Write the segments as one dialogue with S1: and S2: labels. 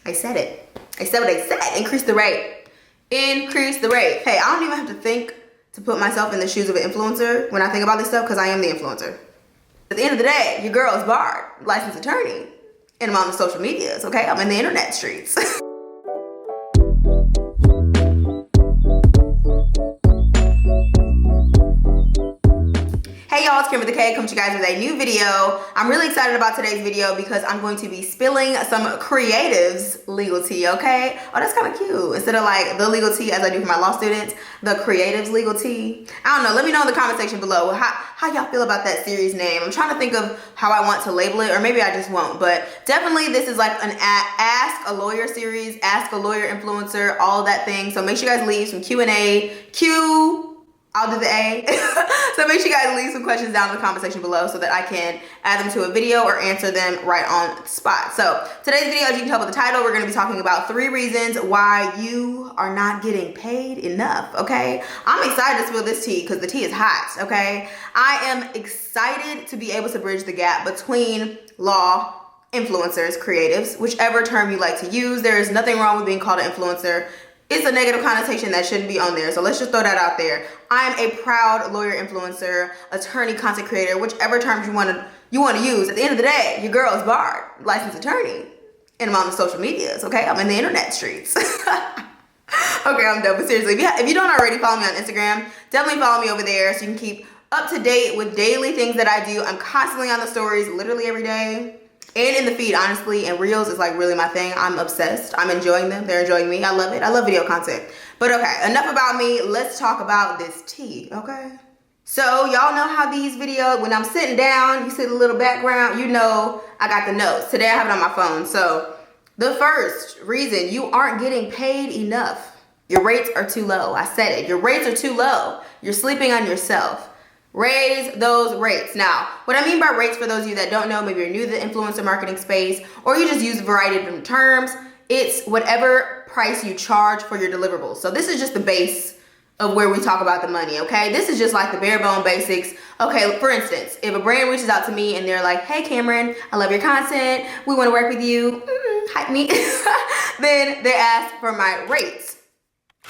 S1: I said it. I said what I said. Increase the rate. Increase the rate. Hey, I don't even have to think to put myself in the shoes of an influencer when I think about this stuff, because I am the influencer. At the end of the day, your girl is barred, licensed attorney, and I'm on the social medias, okay? I'm in the internet streets. Hey y'all, it's Kim with the K, coming to you guys with a new video. I'm really excited about today's video because I'm going to be spilling some creatives legal tea, okay? Oh, that's kind of cute. Instead of like the legal tea as I do for my law students, the creatives legal tea. I don't know, let me know in the comment section below how y'all feel about that series name. I'm trying to think of how I want to label it, or maybe I just won't, but definitely this is like an Ask a Lawyer series, Ask a Lawyer influencer, all of that thing. So make sure you guys leave some Q&A, I'll do the A. So make sure you guys leave some questions down in the comment section below so that I can add them to a video or answer them right on the spot. So today's video, as you can tell by the title, we're gonna be talking about 3 reasons why you are not getting paid enough, okay? I'm excited to spill this tea because the tea is hot, okay? I am excited to be able to bridge the gap between law, influencers, creatives, whichever term you like to use. There is nothing wrong with being called an influencer. It's a negative connotation that shouldn't be on there. So let's just throw that out there. I am a proud lawyer, influencer, attorney, content creator, whichever terms you want to use. At the end of the day, your girl is barred, licensed attorney, and I'm on the social medias, okay? I'm in the internet streets. Okay, I'm done. But seriously, if you don't already follow me on Instagram, definitely follow me over there so you can keep up to date with daily things that I do. I'm constantly on the stories, literally every day. And in the feed, honestly, and Reels is like really my thing. I'm obsessed. I'm enjoying them. They're enjoying me. I love it. I love video content. But okay, enough about me. Let's talk about this tea, okay? So y'all know how these videos, when I'm sitting down, you see the little background, you know I got the notes. Today I have it on my phone. So the first reason you aren't getting paid enough, your rates are too low. I said it. Your rates are too low. You're sleeping on yourself. Raise those rates. Now, what I mean by rates, for those of you that don't know, maybe you're new to the influencer marketing space, or you just use a variety of different terms, it's whatever price you charge for your deliverables. So this is just the base of where we talk about the money, okay? This is just like the bare bone basics. Okay, for instance, if a brand reaches out to me and they're like, hey Cameron, I love your content, we want to work with you, hype me, then they ask for my rates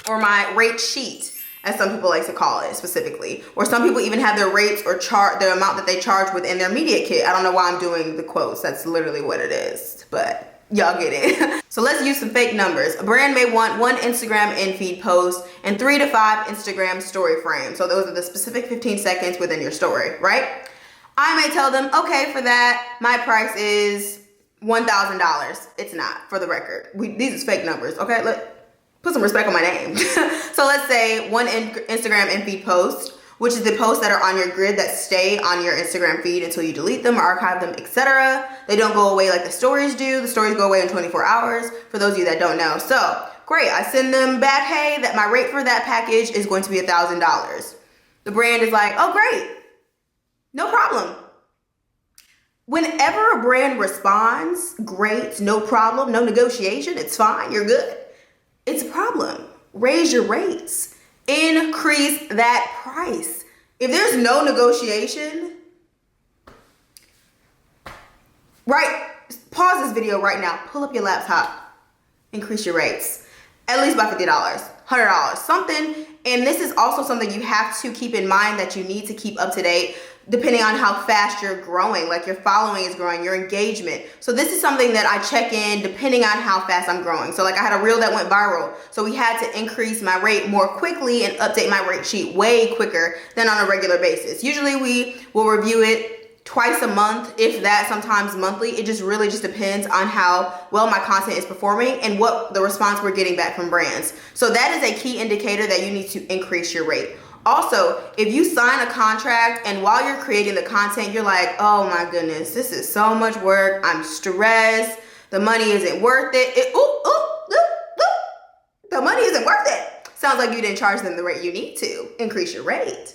S1: or my rate sheet, as some people like to call it specifically. Or some people even have their rates or the amount that they charge within their media kit. I don't know why I'm doing the quotes. That's literally what it is, but y'all get it. So let's use some fake numbers. A brand may want 1 Instagram in-feed post and 3 to 5 Instagram story frames. So those are the specific 15 seconds within your story, right? I may tell them, okay, for that, my price is $1,000. It's not, for the record. These is fake numbers, okay? Put some respect on my name. So let's say 1 Instagram in-feed post, which is the posts that are on your grid that stay on your Instagram feed until you delete them or archive them, etc. They don't go away like the stories do. The stories go away in 24 hours, for those of you that don't know. So great, I send them back, hey, that my rate for that package is going to be $1,000. The brand is like, oh great, no problem. Whenever a brand responds, great, no problem, no negotiation, it's fine, you're good, it's a problem. Raise your rates. Increase that price. If there's no negotiation, right, pause this video right now, pull up your laptop, increase your rates. At least by $50, $100, something. And this is also something you have to keep in mind that you need to keep up to date depending on how fast you're growing, like your following is growing, your engagement. So this is something that I check in depending on how fast I'm growing. So like I had a reel that went viral. So we had to increase my rate more quickly and update my rate sheet way quicker than on a regular basis. Usually we will review it twice a month, if that, sometimes monthly. It just really just depends on how well my content is performing and what the response we're getting back from brands. So that is a key indicator that you need to increase your rate. Also, if you sign a contract and while you're creating the content, you're like, oh my goodness, this is so much work, I'm stressed, the money isn't worth it. The money isn't worth it. Sounds like you didn't charge them the rate you need to. Increase your rate.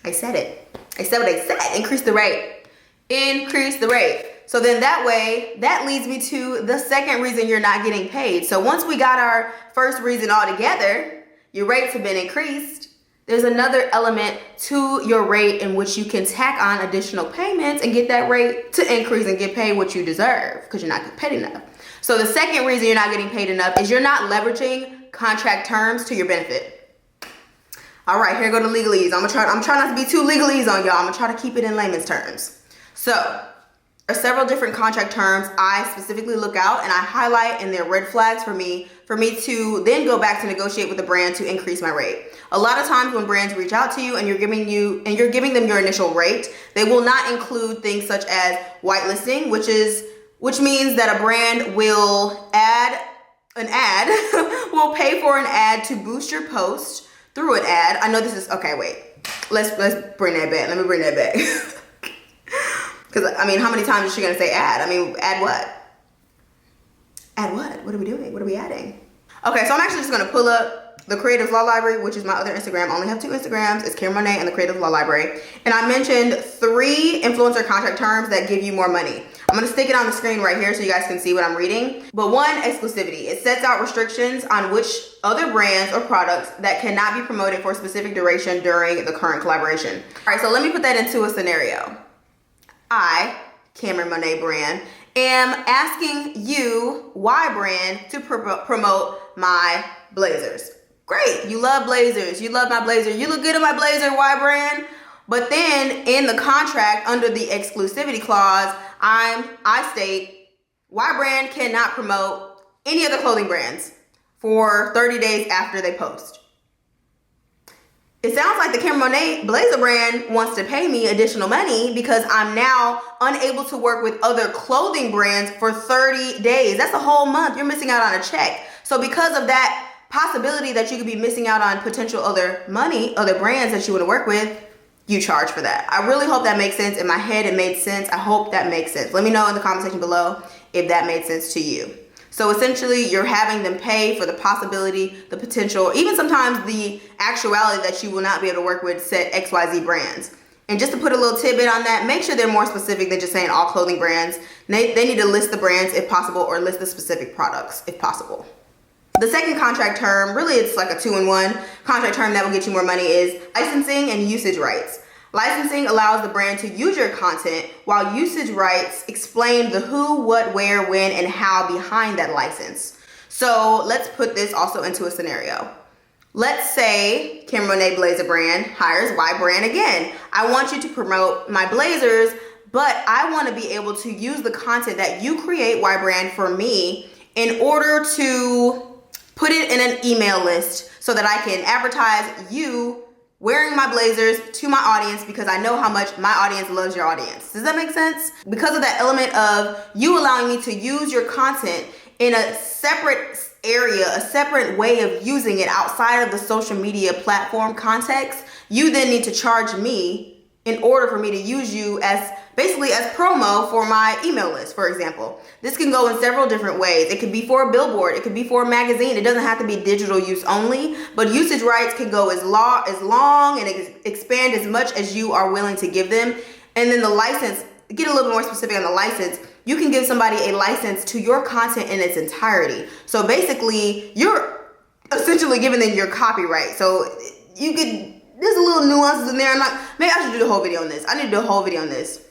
S1: I said it. I said what I said. Increase the rate. Increase the rate. So then that way, that leads me to the second reason you're not getting paid. So once we got our first reason all together, your rates have been increased. there's another element to your rate in which you can tack on additional payments and get that rate to increase and get paid what you deserve because you're not getting paid enough. So the second reason you're not getting paid enough is you're not leveraging contract terms to your benefit. All right, here go the legalese. I'm trying not to be too legalese on y'all. I'm gonna try to keep it in layman's terms. So there are several different contract terms I specifically look out and I highlight, and they're red flags for me to then go back to negotiate with the brand to increase my rate. A lot of times when brands reach out to you and you're giving them your initial rate, they will not include things such as whitelisting, which means that a brand will add an ad, will pay for an ad to boost your post through an ad. I know this is, okay, wait. Let's bring that back. Let me bring that back. Because, I mean, how many times is she going to say ad? I mean, add what? Add what? What are we doing? What are we adding? Okay, so I'm actually just going to pull up the Creative Law Library, which is my other Instagram. I only have 2 Instagrams. It's Kameron Monet and the Creative Law Library. And I mentioned 3 influencer contract terms that give you more money. I'm going to stick it on the screen right here so you guys can see what I'm reading. But 1, exclusivity. It sets out restrictions on which other brands or products that cannot be promoted for a specific duration during the current collaboration. All right, so let me put that into a scenario. I, Kameron Monet brand, am asking you, Y brand, to promote my blazers. Great, you love blazers. You love my blazer. You look good in my blazer, Y brand. But then in the contract, under the exclusivity clause, I state Y brand cannot promote any other clothing brands for 30 days after they post. It sounds like the Kameron Monet blazer brand wants to pay me additional money because I'm now unable to work with other clothing brands for 30 days. That's a whole month. You're missing out on a check. So because of that possibility that you could be missing out on potential other brands that you want to work with, you charge for that. I really hope that makes sense. In my head, it made sense. I hope that makes sense. Let me know in the comment section below if that made sense to you. So essentially, you're having them pay for the possibility, the potential, even sometimes the actuality that you will not be able to work with said XYZ brands. And just to put a little tidbit on that, make sure they're more specific than just saying all clothing brands. They need to list the brands if possible, or list the specific products if possible. The second contract term, really it's like a 2-in-1 contract term that will get you more money, is licensing and usage rights. Licensing allows the brand to use your content, while usage rights explain the who, what, where, when, and how behind that license. So let's put this also into a scenario. Let's say Kameron Monet blazer brand hires Y brand again. I want you to promote my blazers, but I want to be able to use the content that you create, Y brand, for me in order to put it in an email list so that I can advertise you wearing my blazers to my audience, because I know how much my audience loves your audience. Does that make sense? Because of that element of you allowing me to use your content in a separate area, a separate way of using it outside of the social media platform context, you then need to charge me in order for me to use you as basically as promo for my email list, for example. This can go in several different ways. It could be for a billboard. It could be for a magazine. It doesn't have to be digital use only, but usage rights can go as long and expand as much as you are willing to give them. And then the license, get a little more specific on the license. You can give somebody a license to your content in its entirety. So basically, you're essentially giving them your copyright. So you could, there's a little nuances in there. Maybe I should do the whole video on this. I need to do a whole video on this.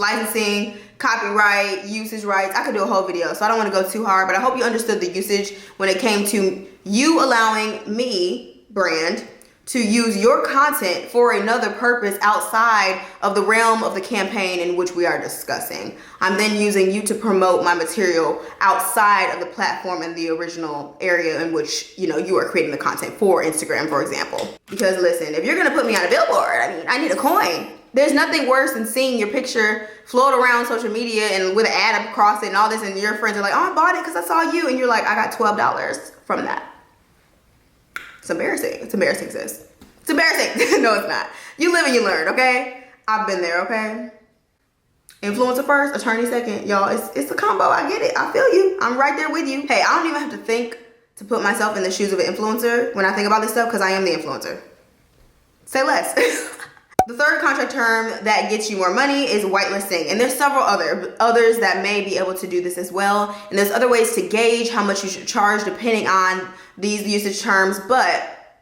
S1: Licensing, copyright, usage rights. I could do a whole video, so I don't want to go too hard, but I hope you understood the usage when it came to you allowing me, brand, to use your content for another purpose outside of the realm of the campaign in which we are discussing. I'm then using you to promote my material outside of the platform and the original area in which, you know, you are creating the content for Instagram, for example. Because listen, if you're gonna put me on a billboard, I mean, I need a coin. There's nothing worse than seeing your picture float around social media and with an ad across it and all this, and your friends are like, oh, I bought it because I saw you, and you're like, I got $12 from that. It's embarrassing. It's embarrassing, sis. It's embarrassing. No, it's not. You live and you learn, okay? I've been there, okay? Influencer first, attorney second. Y'all, it's a combo. I get it. I feel you. I'm right there with you. Hey, I don't even have to think to put myself in the shoes of an influencer when I think about this stuff, because I am the influencer. Say less. The third contract term that gets you more money is whitelisting. And there's several others that may be able to do this as well. And there's other ways to gauge how much you should charge depending on these usage terms. But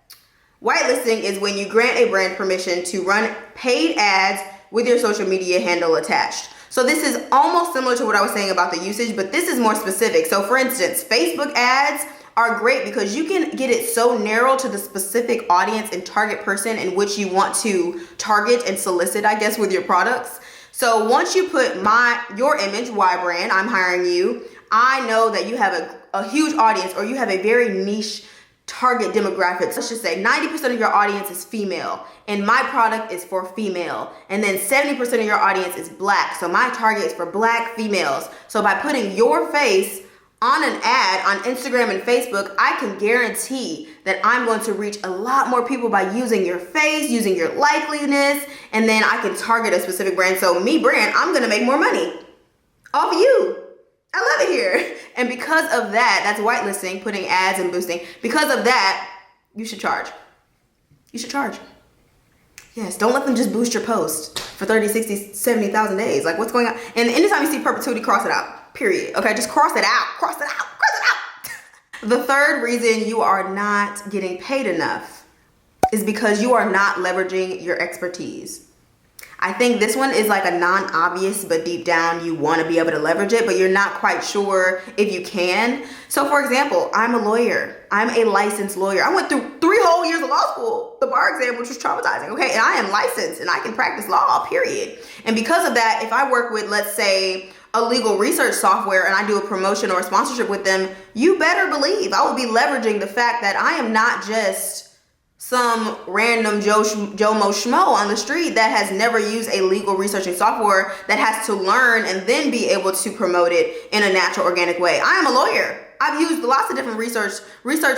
S1: Whitelisting is when you grant a brand permission to run paid ads with your social media handle attached. So this is almost similar to what I was saying about the usage, but this is more specific. So for instance, Facebook ads are great because you can get it so narrow to the specific audience and target person in which you want to target and solicit, I guess, with your products. So once you put your image, Y brand, I'm hiring you, I know that you have a huge audience, or you have a very niche target demographic. Let's just say 90% of your audience is female, and my product is for female. And then 70% of your audience is Black. So my target is for Black females. So by putting your face on an ad on Instagram and Facebook, I can guarantee that I'm going to reach a lot more people by using your face, using your likeliness, and then I can target a specific brand. So me brand, I'm gonna make more money off of you. I love it here. And because of that, that's whitelisting, putting ads and boosting. Because of that, you should charge. You should charge. Yes, don't let them just boost your post for 30, 60, 70,000 days. Like, what's going on? And anytime you see perpetuity, cross it out. Period. Okay, just cross it out. Cross it out. Cross it out. The third reason you are not getting paid enough is because you are not leveraging your expertise. I think this one is like a non-obvious, but deep down you want to be able to leverage it, but you're not quite sure if you can. So for example, I'm a lawyer. I'm a licensed lawyer. I went through 3 whole years of law school, the bar exam, which was traumatizing, okay? And I am licensed and I can practice law, period. And because of that, if I work with, let's say, a legal research software and I do a promotion or a sponsorship with them, you better believe I will be leveraging the fact that I am not just some random Joe Mo Schmo on the street that has never used a legal researching software that has to learn and then be able to promote it in a natural, organic way. I am a lawyer. I've used lots of different research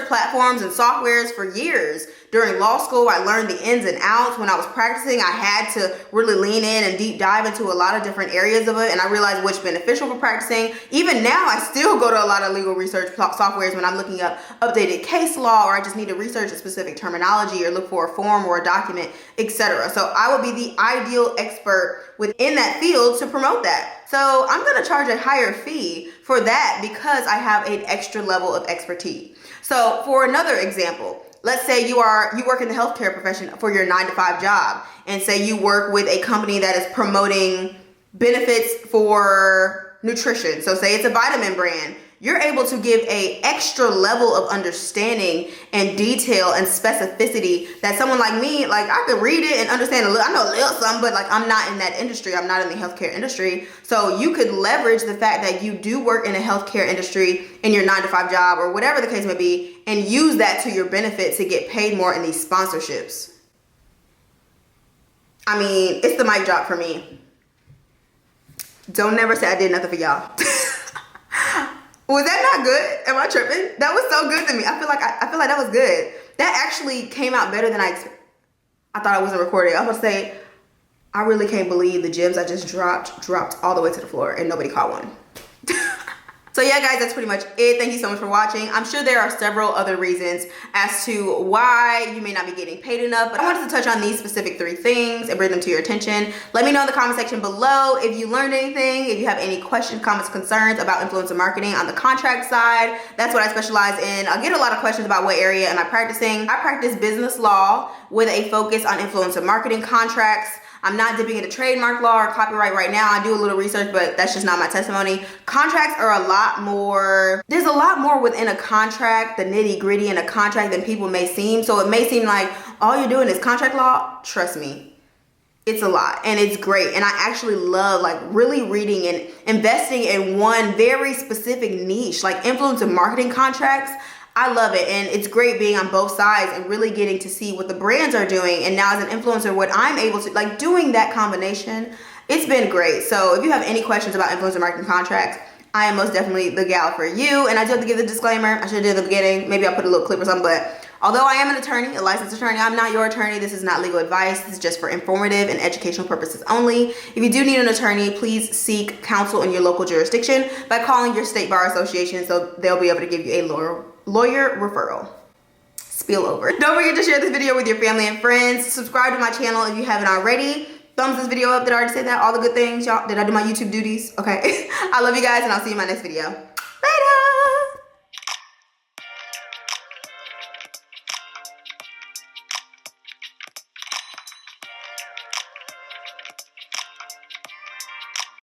S1: platforms and softwares for years. During law school, I learned the ins and outs. When I was practicing, I had to really lean in and deep dive into a lot of different areas of it, and I realized which beneficial for practicing. Even now, I still go to a lot of legal research softwares when I'm looking up updated case law, or I just need to research a specific terminology or look for a form or a document, etc. So I would be the ideal expert within that field to promote that. So I'm going to charge a higher fee for that because I have an extra level of expertise. So for another example, let's say you work in the healthcare profession for your 9-to-5 job, and say you work with a company that is promoting benefits for nutrition. So say it's a vitamin brand. You're able to give a extra level of understanding and detail and specificity that someone like me, like I could read it and understand a little. I know a little something, but like I'm not in that industry. I'm not in the healthcare industry. So you could leverage the fact that you do work in a healthcare industry in your 9-to-5 job or whatever the case may be, and use that to your benefit to get paid more in these sponsorships. I mean, it's the mic drop for me. Don't never say I did nothing for y'all. Was that not good? Am I tripping? That was so good to me. I feel like that was good. That actually came out better than I expected. I thought I wasn't recording. I was gonna say, I really can't believe the gems I just dropped all the way to the floor and nobody caught one. So yeah, guys, that's pretty much it. Thank you so much for watching. I'm sure there are several other reasons as to why you may not be getting paid enough, but I wanted to touch on these specific 3 things and bring them to your attention. Let me know in the comment section below if you learned anything, if you have any questions, comments, concerns about influencer marketing on the contract side. That's what I specialize in. I get a lot of questions about what area am I practicing. I practice business law with a focus on influencer marketing contracts. I'm not dipping into trademark law or copyright right now. I do a little research, but that's just not my testimony. Contracts are a lot more, there's a lot more within a contract, the nitty gritty in a contract than people may seem. So it may seem like all you're doing is contract law. Trust me, it's a lot and it's great. And I actually love like really reading and investing in one very specific niche, like influencer marketing contracts. I love it, and it's great being on both sides and really getting to see what the brands are doing, and now as an influencer what I'm able to, like doing that combination, it's been great. So if you have any questions about influencer marketing contracts, I am most definitely the gal for you. And I do have to give the disclaimer, I should have did at the beginning, maybe I'll put a little clip or something, but although I am an attorney, a licensed attorney, I'm not your attorney. This is not legal advice. This is just for informative and educational purposes only. If you do need an attorney, please seek counsel in your local jurisdiction by calling your state bar association, so they'll be able to give you a lawyer referral. Spill over. Don't forget to share this video with your family and friends. Subscribe to my channel if you haven't already. Thumbs this video up. Did I already say that? All the good things, y'all. Did I do my YouTube duties? Okay. I love you guys, and I'll see you in my next video. Later.